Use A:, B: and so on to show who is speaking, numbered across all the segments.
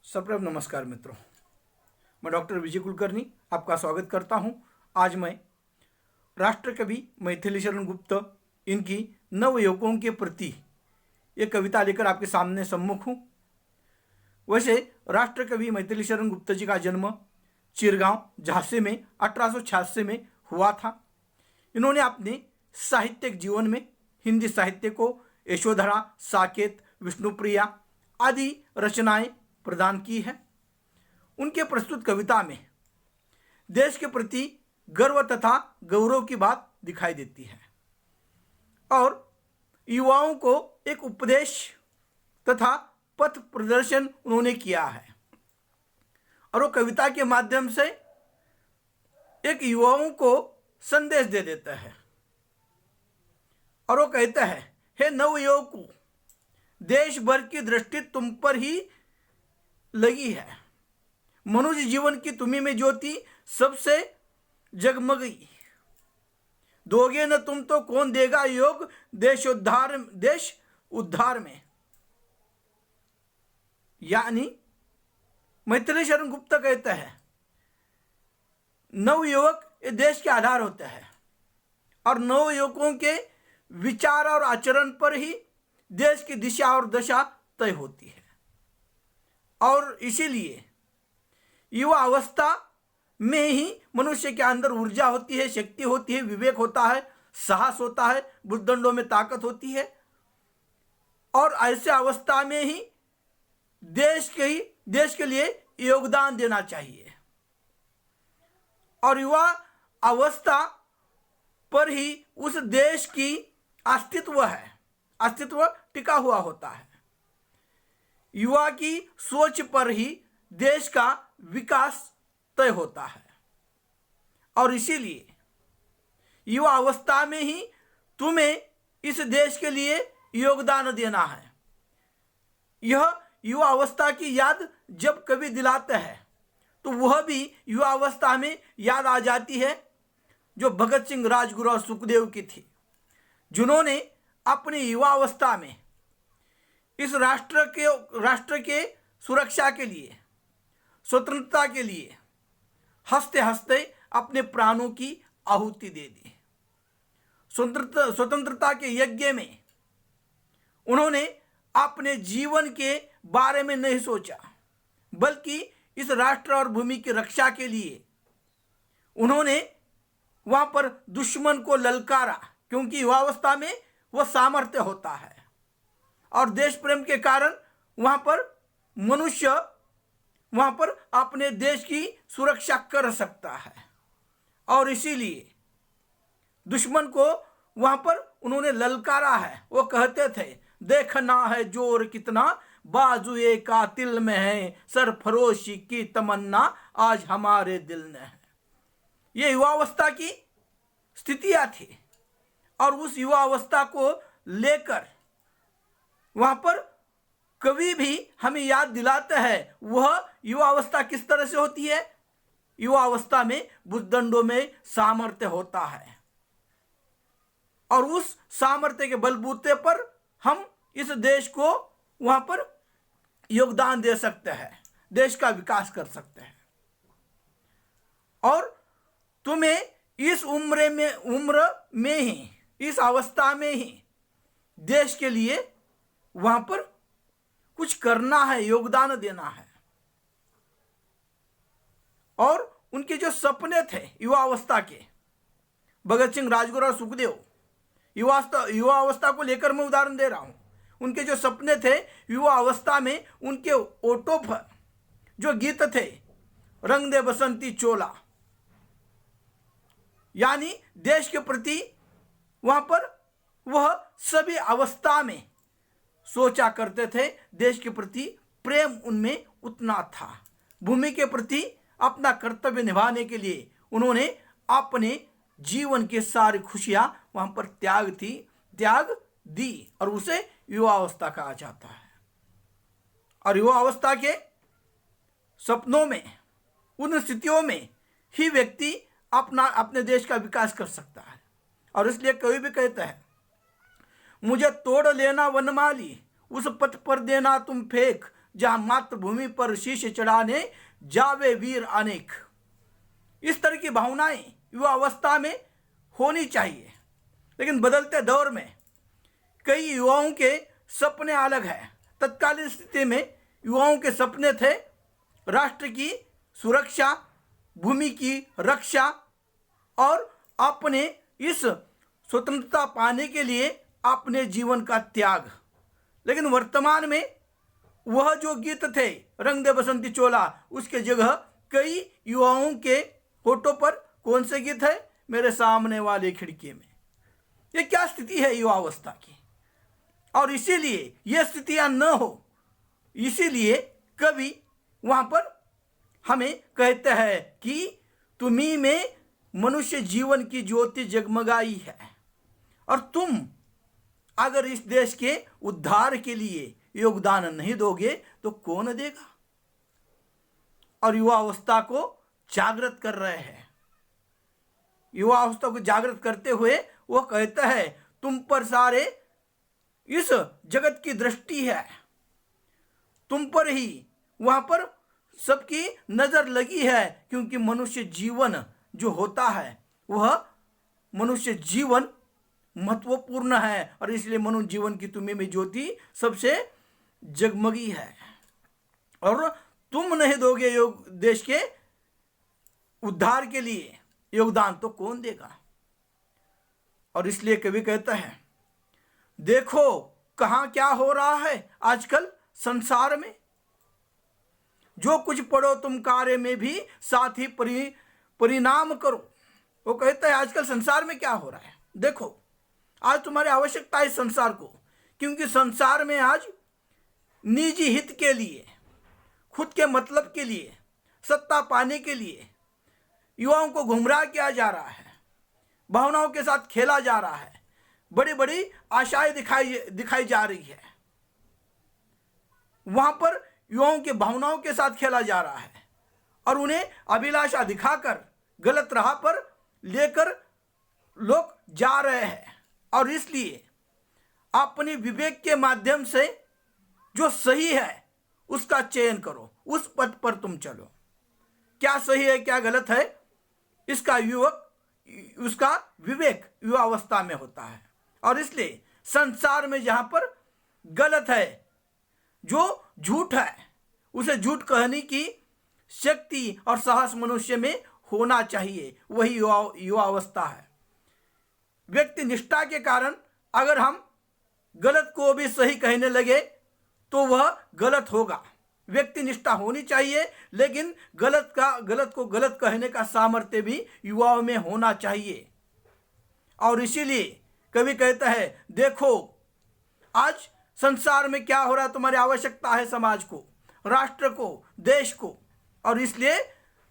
A: सप्रभ नमस्कार मित्रों, मैं डॉक्टर विजय कुलकर्णी आपका स्वागत करता हूं। आज मैं राष्ट्रकवि मैथिली शरण गुप्त इनकी नवयुवकों के प्रति एक कविता लेकर आपके सामने सम्मुख हूं। वैसे राष्ट्रकवि मैथिली शरण गुप्त जी का जन्म चिरगांव झांसी में 1886 में हुआ था। इन्होंने अपने साहित्यिक जीवन में हिंदी साहित्य को यशोधरा, साकेत, विष्णुप्रिया आदि रचनाएं प्रदान की है। उनके प्रस्तुत कविता में देश के प्रति गर्व तथा गौरव की बात दिखाई देती है और युवाओं को एक उपदेश तथा पथ प्रदर्शन उन्होंने किया है और वो कविता के माध्यम से एक युवाओं को संदेश दे देता है और वो कहता है, हे नवयुवकों, देश भर की दृष्टि तुम पर ही लगी है। मनुष्य जीवन की तुम्ही में ज्योति सबसे जगमगी। दोगे न तुम तो कौन देगा योग देश उद्धार में। यानी मैथिली शरण गुप्त कहता है, नवयुवक ये देश के आधार होते हैं और नवयुवकों के विचार और आचरण पर ही देश की दिशा और दशा तय होती है। और इसीलिए युवा अवस्था में ही मनुष्य के अंदर ऊर्जा होती है, शक्ति होती है, विवेक होता है, साहस होता है, बुद्धदंडों में ताकत होती है और ऐसे अवस्था में ही देश के लिए योगदान देना चाहिए। और युवा अवस्था पर ही उस देश की अस्तित्व टिका हुआ होता है। युवा की सोच पर ही देश का विकास तय होता है और इसीलिए युवा अवस्था में ही तुम्हें इस देश के लिए योगदान देना है। यह युवा अवस्था की याद जब कभी दिलाते हैं तो वह भी युवा अवस्था में याद आ जाती है जो भगत सिंह, राजगुरु और सुखदेव की थी, जिन्होंने अपनी युवा अवस्था में इस राष्ट्र के सुरक्षा के लिए, स्वतंत्रता के लिए हंसते हंसते अपने प्राणों की आहुति दे दी। स्वतंत्रता के यज्ञ में उन्होंने अपने जीवन के बारे में नहीं सोचा, बल्कि इस राष्ट्र और भूमि की रक्षा के लिए उन्होंने वहां पर दुश्मन को ललकारा, क्योंकि युवावस्था में वह सामर्थ्य होता है और देश प्रेम के कारण वहां पर मनुष्य वहां पर अपने देश की सुरक्षा कर सकता है। और इसीलिए दुश्मन को वहां पर उन्होंने ललकारा है। वो कहते थे, देखना है जोर कितना बाजुए कातिल में है, सरफरोशी की तमन्ना आज हमारे दिल में है। ये युवावस्था की स्थितियां थी और उस युवावस्था को लेकर वहां पर कवि भी हमें याद दिलाता है वह युवा अवस्था किस तरह से होती है। युवा अवस्था में बुद्धदंडों में सामर्थ्य होता है और उस सामर्थ्य के बलबूते पर हम इस देश को वहां पर योगदान दे सकते हैं, देश का विकास कर सकते हैं। और तुम्हें इस उम्र में ही, इस अवस्था में ही देश के लिए वहां पर कुछ करना है, योगदान देना है। और उनके जो सपने थे युवा अवस्था के, भगत सिंह, राजगुरु और सुखदेव, युवा अवस्था को लेकर मैं उदाहरण दे रहा हूं। उनके जो सपने थे युवा अवस्था में, उनके ओटो पर जो गीत थे, रंग दे बसंती चोला, यानी देश के प्रति वहां पर वह सभी अवस्था में सोचा करते थे। देश के प्रति प्रेम उनमें उतना था। भूमि के प्रति अपना कर्तव्य निभाने के लिए उन्होंने अपने जीवन के सारी खुशियां वहां पर त्याग दी और उसे युवा अवस्था कहा जाता है। और युवा अवस्था के सपनों में, उन स्थितियों में ही व्यक्ति अपने देश का विकास कर सकता है। और इसलिए कवि भी कहता है, मुझे तोड़ लेना वनमाली, उस पथ पर देना तुम फेंक, जहां मातृभूमि पर शीश चढ़ाने जावे वीर अनेक। इस तरह की भावनाएं युवा अवस्था में होनी चाहिए। लेकिन बदलते दौर में कई युवाओं के सपने अलग हैं। तत्कालीन स्थिति में युवाओं के सपने थे राष्ट्र की सुरक्षा, भूमि की रक्षा और अपने इस स्वतंत्रता पाने के लिए अपने जीवन का त्याग। लेकिन वर्तमान में वह जो गीत थे रंग दे बसंती चोला, उसके जगह कई युवाओं के होठों पर कौन से गीत है, मेरे सामने वाली खिड़की में। ये क्या स्थिति है युवा अवस्था की। और इसीलिए ये स्थितियां न हो, इसीलिए कवि वहां पर हमें कहते हैं कि तुम्ही में मनुष्य जीवन की ज्योति जगमगाई है, और तुम अगर इस देश के उद्धार के लिए योगदान नहीं दोगे तो कौन देगा। और युवा अवस्था को जागृत कर रहे हैं। युवा अवस्था को जागृत करते हुए वो कहता है तुम पर सारे इस जगत की दृष्टि है, तुम पर ही वहां पर सबकी नजर लगी है, क्योंकि मनुष्य जीवन जो होता है वह मनुष्य जीवन महत्वपूर्ण है, और इसलिए मनुष्य जीवन की तुम्हें में ज्योति सबसे जगमगी है, और तुम नहीं दोगे देश के उद्धार के लिए योगदान तो कौन देगा। और इसलिए कवि कहता है देखो कहां क्या हो रहा है आजकल संसार में, जो कुछ पढ़ो तुम कार्य में भी साथ ही परिणाम करो। वो कहता है आजकल संसार में क्या हो रहा है, देखो आज तुम्हारी आवश्यकता है संसार को, क्योंकि संसार में आज निजी हित के लिए, खुद के मतलब के लिए, सत्ता पाने के लिए युवाओं को गुमराह किया जा रहा है, भावनाओं के साथ खेला जा रहा है, बड़ी बड़ी आशाएं दिखाई जा रही है। वहां पर युवाओं के भावनाओं के साथ खेला जा रहा है और उन्हें अभिलाषा दिखाकर गलत राह पर लेकर लोग जा रहे हैं। और इसलिए अपने विवेक के माध्यम से जो सही है उसका चयन करो, उस पथ पर तुम चलो। क्या सही है क्या गलत है इसका उसका विवेक युवा अवस्था में होता है। और इसलिए संसार में जहां पर गलत है, जो झूठ है, उसे झूठ कहने की शक्ति और साहस मनुष्य में होना चाहिए, वही युवा अवस्था है। व्यक्ति निष्ठा के कारण अगर हम गलत को भी सही कहने लगे तो वह गलत होगा। व्यक्ति निष्ठा होनी चाहिए, लेकिन गलत को गलत कहने का सामर्थ्य भी युवाओं में होना चाहिए। और इसीलिए कवि कहता है देखो आज संसार में क्या हो रहा है, तुम्हारी आवश्यकता है समाज को, राष्ट्र को, देश को। और इसलिए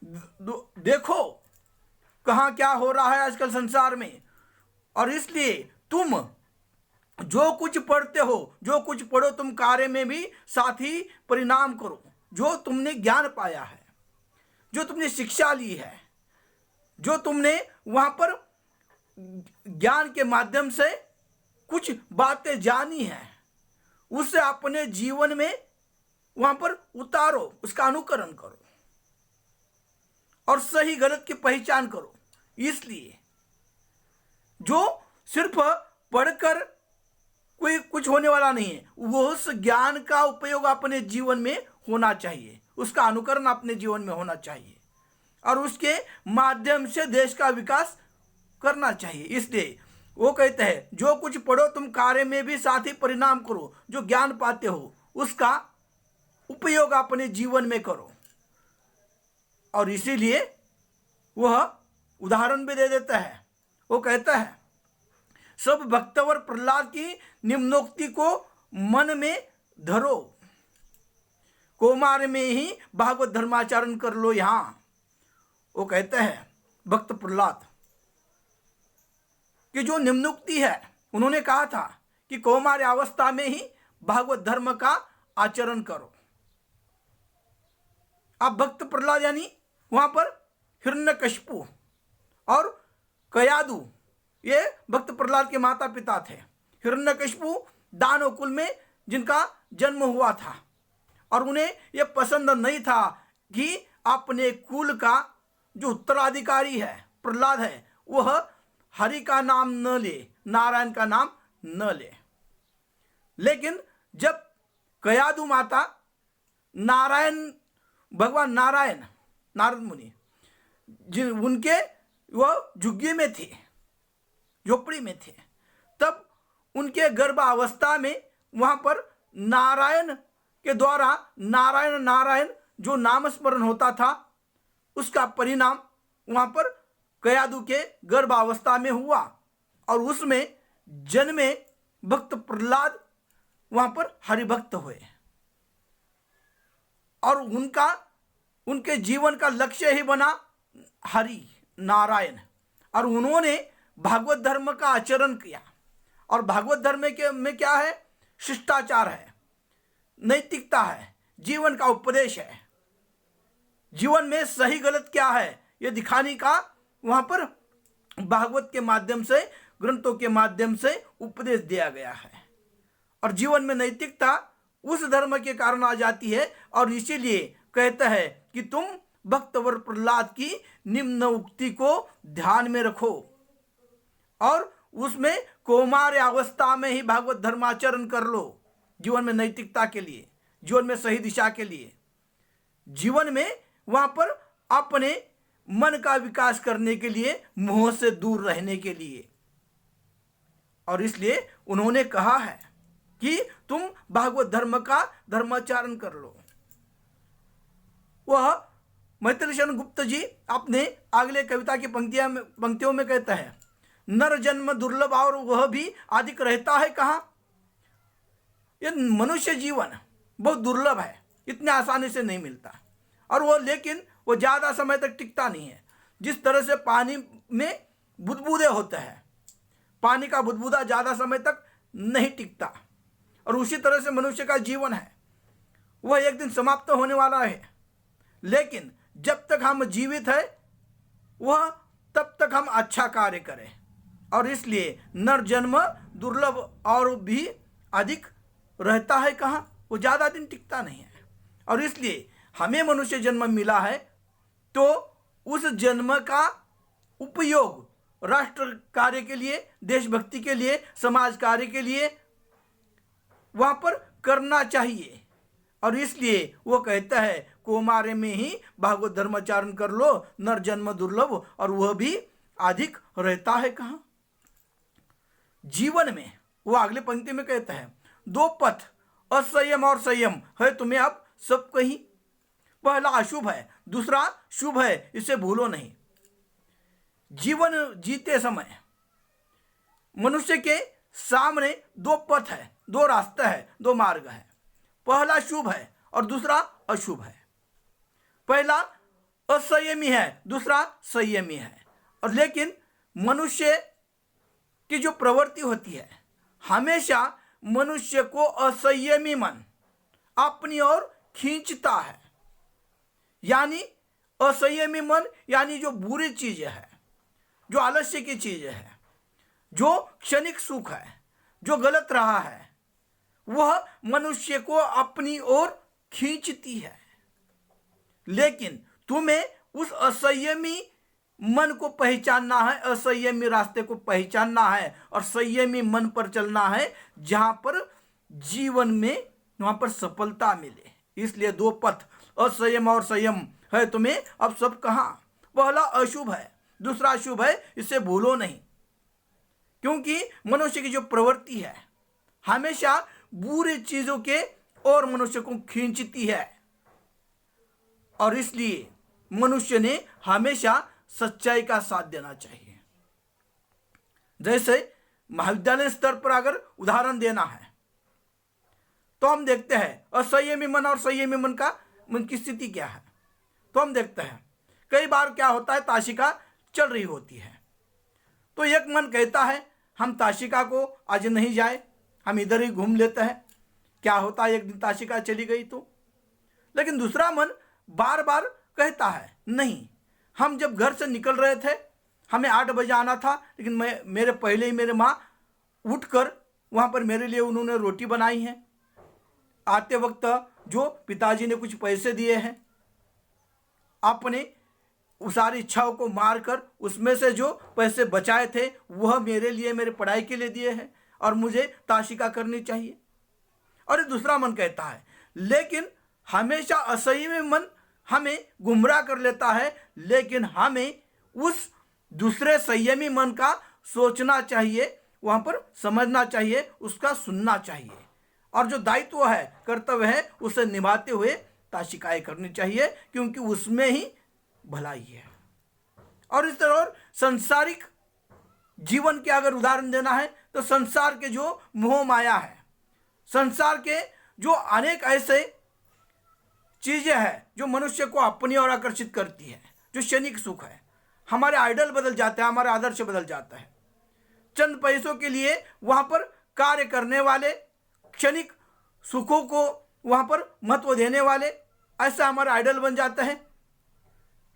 A: देखो कहां क्या हो रहा है आजकल संसार में। और इसलिए तुम जो कुछ पढ़ते हो, जो कुछ पढ़ो तुम कार्य में भी साथ ही परिणाम करो। जो तुमने ज्ञान पाया है, जो तुमने शिक्षा ली है, जो तुमने वहां पर ज्ञान के माध्यम से कुछ बातें जानी है, उससे अपने जीवन में वहां पर उतारो, उसका अनुकरण करो और सही गलत की पहचान करो। इसलिए जो सिर्फ पढ़कर कोई कुछ होने वाला नहीं है, वो उस ज्ञान का उपयोग अपने जीवन में होना चाहिए, उसका अनुकरण अपने जीवन में होना चाहिए और उसके माध्यम से देश का विकास करना चाहिए। इसलिए वो कहते हैं जो कुछ पढ़ो तुम कार्य में भी साथ ही परिणाम करो। जो ज्ञान पाते हो उसका उपयोग अपने जीवन में करो। और इसीलिए वह उदाहरण भी दे देता है। वो कहता है सब भक्तवर प्रहलाद की निम्नोक्ति को मन में धरो, कौमार में ही भागवत धर्माचरण कर लो। यहां वो कहते हैं भक्त प्रहलाद कि जो निम्नोक्ति है, उन्होंने कहा था कि कौमार अवस्था में ही भागवत धर्म का आचरण करो। अब भक्त प्रहलाद यानी वहां पर हिरण्यकशिपु और कयादु, ये भक्त प्रहलाद के माता पिता थे। हिरण्यकशिपु दानव कुल में जिनका जन्म हुआ था और उन्हें यह पसंद नहीं था कि अपने कुल का जो उत्तराधिकारी है प्रहलाद है वह हरि का नाम न ले, नारायण का नाम न ले। लेकिन जब कयादु माता भगवान नारायण नारद मुनि उनके वह झुग्गी में थे, झोपड़ी में थे, तब उनके गर्भावस्था में वहाँ पर नारायण के द्वारा नारायण नारायण जो नामस्मरण होता था उसका परिणाम वहाँ पर कयादु के गर्भावस्था में हुआ और उसमें जन्मे भक्त प्रहलाद वहाँ पर हरिभक्त हुए और उनके जीवन का लक्ष्य ही बना हरि नारायण। और उन्होंने भागवत धर्म का आचरण किया और भागवत धर्म में क्या है? शिष्टाचार है, नैतिकता है, जीवन का उपदेश है, जीवन में सही गलत क्या है ये दिखाने का वहाँ पर भागवत के माध्यम से, ग्रंथों के माध्यम से उपदेश दिया गया है। और जीवन में नैतिकता उस धर्म के कारण आ जाती है और इसीलिए कहता है कि तुम भक्तवर प्रहलाद की निम्न उक्ति को ध्यान में रखो और उसमें कौमार्य अवस्था में ही भागवत धर्माचरण कर लो, जीवन में नैतिकता के लिए, जीवन में सही दिशा के लिए, जीवन में वहां पर अपने मन का विकास करने के लिए, मोह से दूर रहने के लिए। और इसलिए उन्होंने कहा है कि तुम भागवत धर्म का धर्माचरण कर लो। वह मैथिली शरण गुप्त जी अपने अगले कविता की पंक्तियों में कहता है, नर जन्म दुर्लभ और वह भी अधिक रहता है कहाँ। यह मनुष्य जीवन बहुत दुर्लभ है, इतने आसानी से नहीं मिलता और वो लेकिन वो ज़्यादा समय तक टिकता नहीं है। जिस तरह से पानी में बुदबुदे होते हैं, पानी का बुदबुदा ज़्यादा समय तक नहीं टिकता और उसी तरह से मनुष्य का जीवन है, वह एक दिन समाप्त होने वाला है। लेकिन जब तक हम जीवित है वह तब तक हम अच्छा कार्य करें और इसलिए नर जन्म दुर्लभ और भी अधिक रहता है कहाँ, वो ज़्यादा दिन टिकता नहीं है। और इसलिए हमें मनुष्य जन्म मिला है तो उस जन्म का उपयोग राष्ट्र कार्य के लिए, देशभक्ति के लिए, समाज कार्य के लिए वहाँ पर करना चाहिए। और इसलिए वो कहता है कौमार्य में ही भागवत धर्माचरण कर लो, नर जन्म दुर्लभ और वह भी अधिक रहता है कहाँ। जीवन में वो अगले पंक्ति में कहता है, दो पथ असंयम और संयम है तुम्हें अब सब कहीं। पहला अशुभ है, दूसरा शुभ है, इसे भूलो नहीं। जीवन जीते समय मनुष्य के सामने दो पथ है, दो रास्ता है, दो मार्ग है। पहला शुभ है और दूसरा अशुभ है। पहला असंयमी है, दूसरा संयमी है। और लेकिन मनुष्य की जो प्रवृत्ति होती है, हमेशा मनुष्य को असंयमी मन अपनी ओर खींचता है। यानी असंयमी मन यानी जो बुरी चीजें है, जो आलस्य की चीजें है, जो क्षणिक सुख है, जो गलत रहा है, वह मनुष्य को अपनी ओर खींचती है। लेकिन तुम्हें उस असंयमी मन को पहचानना है, असंयमी रास्ते को पहचानना है और संयमी मन पर चलना है जहां पर जीवन में वहां पर सफलता मिले। इसलिए दो पथ असंयम और संयम है तुम्हें अब सब कहाँ। पहला अशुभ है, दूसरा शुभ है, इसे भूलो नहीं। क्योंकि मनुष्य की जो प्रवृत्ति है हमेशा बुरी चीजों के और मनुष्य को खींचती है और इसलिए मनुष्य ने हमेशा सच्चाई का साथ देना चाहिए। जैसे महाविद्यालय स्तर पर अगर उदाहरण देना है तो हम देखते हैं असंयमी मन और संयमी मन की स्थिति क्या है। तो हम देखते हैं कई बार क्या होता है, ताशिका चल रही होती है तो एक मन कहता है हम ताशिका को आज नहीं जाए, हम इधर ही घूम लेते हैं, क्या होता है एक दिन ताशिका चली गई तो। लेकिन दूसरा मन बार बार कहता है नहीं, हम जब घर से निकल रहे थे हमें 8 बजे आना था, लेकिन मेरे पहले ही मेरे माँ उठकर वहाँ पर मेरे लिए उन्होंने रोटी बनाई है, आते वक्त जो पिताजी ने कुछ पैसे दिए हैं, अपने सारी इच्छाओं को मारकर उसमें से जो पैसे बचाए थे वह मेरे लिए, मेरे पढ़ाई के लिए दिए हैं और मुझे ताशिका करनी चाहिए। और दूसरा मन कहता है, लेकिन हमेशा असंयमी मन हमें गुमराह कर लेता है, लेकिन हमें उस दूसरे संयमी मन का सोचना चाहिए, वहाँ पर समझना चाहिए, उसका सुनना चाहिए और जो दायित्व है, कर्तव्य है, उसे निभाते हुए ताशिकाएं करनी चाहिए, क्योंकि उसमें ही भलाई है। और इस तरह संसारिक जीवन के अगर उदाहरण देना है तो संसार के जो मोह माया है, संसार के जो अनेक ऐसे चीजें हैं जो मनुष्य को अपनी ओर आकर्षित करती है, जो क्षणिक सुख है, हमारे आइडल बदल जाते हैं, हमारा आदर्श बदल जाता है। चंद पैसों के लिए वहां पर कार्य करने वाले, क्षणिक सुखों को वहां पर महत्व देने वाले, ऐसा हमारा आइडल बन जाता है।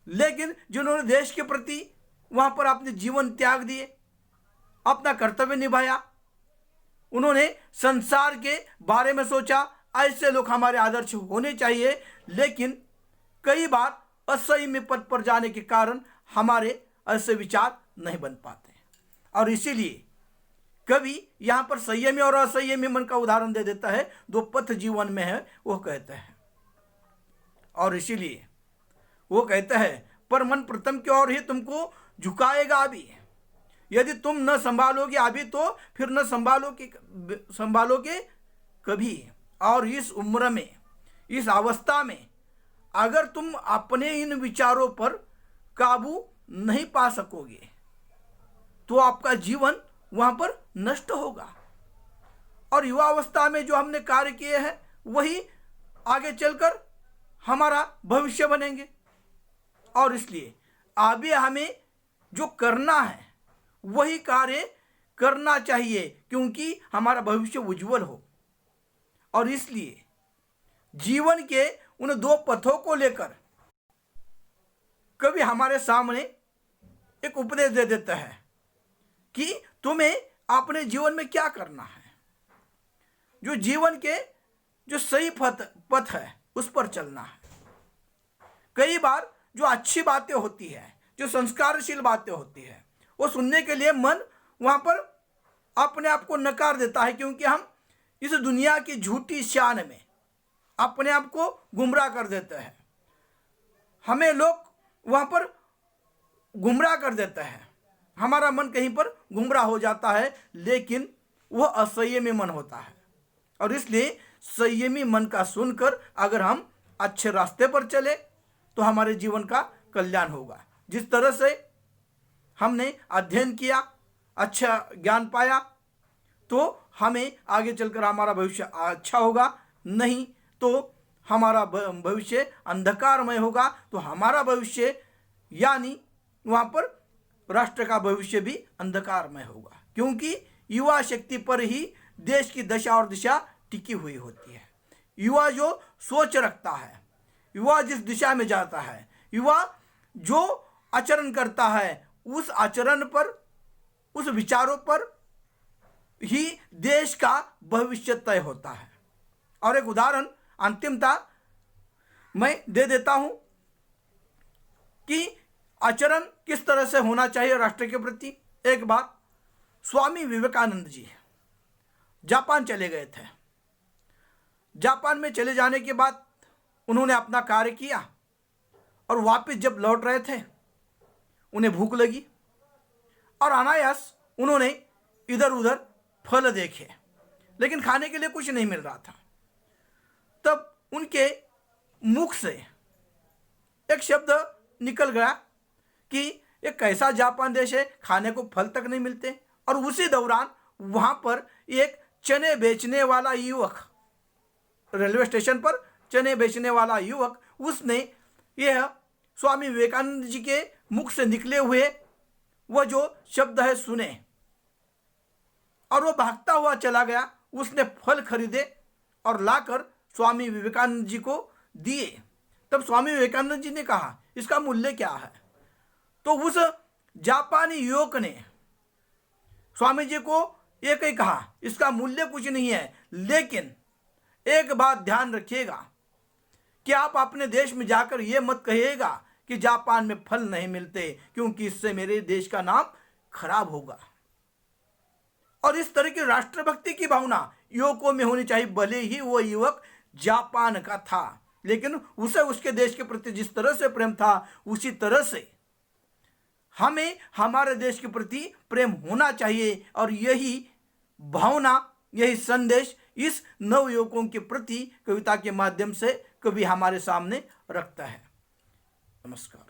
A: लेकिन जिन्होंने देश के प्रति वहां पर अपने जीवन त्याग दिए, अपना कर्तव्य निभाया, उन्होंने संसार के बारे में सोचा, ऐसे लोग हमारे आदर्श होने चाहिए। लेकिन कई बार असंयमी पद पर जाने के कारण हमारे ऐसे विचार नहीं बन पाते, और इसीलिए कवि यहाँ पर संयमी और असंयमी मन का उदाहरण दे देता है। दो पथ जीवन में है, वो कहता है, और इसीलिए वो कहता है, पर मन प्रथम की ओर ही तुमको झुकाएगा अभी, यदि तुम न संभालोगे अभी तो फिर न संभालोगे कभी। और इस उम्र में, इस अवस्था में अगर तुम अपने इन विचारों पर काबू नहीं पा सकोगे तो आपका जीवन वहां पर नष्ट होगा, और युवा अवस्था में जो हमने कार्य किए हैं वही आगे चलकर हमारा भविष्य बनेंगे। और इसलिए अभी हमें जो करना है वही कार्य करना चाहिए, क्योंकि हमारा भविष्य उज्जवल हो। और इसलिए जीवन के उन दो पथों को लेकर कभी हमारे सामने एक उपदेश दे देता है कि तुम्हें अपने जीवन में क्या करना है। जो जीवन के जो सही पथ है उस पर चलना है। कई बार जो अच्छी बातें होती है, जो संस्कारशील बातें होती है, वो सुनने के लिए मन वहां पर अपने आप को नकार देता है, क्योंकि हम इस दुनिया की झूठी शान में अपने आप को गुमराह कर देते हैं। हमें लोग वहां पर गुमराह कर देते हैं, हमारा मन कहीं पर गुमराह हो जाता है, लेकिन वह असंयमी मन होता है। और इसलिए संयमी मन का सुनकर अगर हम अच्छे रास्ते पर चले तो हमारे जीवन का कल्याण होगा। जिस तरह से हमने अध्ययन किया, अच्छा ज्ञान पाया, तो हमें आगे चलकर हमारा भविष्य अच्छा होगा, नहीं तो हमारा भविष्य अंधकारमय होगा। तो हमारा भविष्य यानी वहाँ पर राष्ट्र का भविष्य भी अंधकारमय होगा, क्योंकि युवा शक्ति पर ही देश की दशा और दिशा टिकी हुई होती है। युवा जो सोच रखता है, युवा जिस दिशा में जाता है, युवा जो आचरण करता है, उस आचरण पर, उस विचारों पर ही देश का भविष्य तय होता है। और एक उदाहरण अंतिमता मैं दे देता हूं कि आचरण किस तरह से होना चाहिए राष्ट्र के प्रति। एक बार स्वामी विवेकानंद जी जापान चले गए थे। जापान में चले जाने के बाद उन्होंने अपना कार्य किया और वापस जब लौट रहे थे उन्हें भूख लगी और अनायास उन्होंने इधर उधर फल देखे, लेकिन खाने के लिए कुछ नहीं मिल रहा था। तब उनके मुख से एक शब्द निकल गया कि एक कैसा जापान देश है, खाने को फल तक नहीं मिलते। और उसी दौरान वहां पर एक चने बेचने वाला युवक, रेलवे स्टेशन पर चने बेचने वाला युवक, उसने यह स्वामी विवेकानंद जी के मुख से निकले हुए वह जो शब्द है सुने और वो भागता हुआ चला गया। उसने फल खरीदे और लाकर स्वामी विवेकानंद जी को दिए। तब स्वामी विवेकानंद जी ने कहा, इसका मूल्य क्या है? तो उस जापानी युवक ने स्वामी जी को एक ही कहा, इसका मूल्य कुछ नहीं है, लेकिन एक बात ध्यान रखिएगा, क्या आप अपने देश में जाकर यह मत कहिएगा कि जापान में फल नहीं मिलते क्योंकि इससे मेरे देश का नाम खराब होगा। और इस तरह की राष्ट्रभक्ति की भावना युवकों में होनी चाहिए। भले ही वो युवक जापान का था, लेकिन उसे उसके देश के प्रति जिस तरह से प्रेम था, उसी तरह से हमें हमारे देश के प्रति प्रेम होना चाहिए। और यही भावना, यही संदेश इस नव युवकों के प्रति कविता के माध्यम से कवि हमारे सामने रखता है। नमस्कार।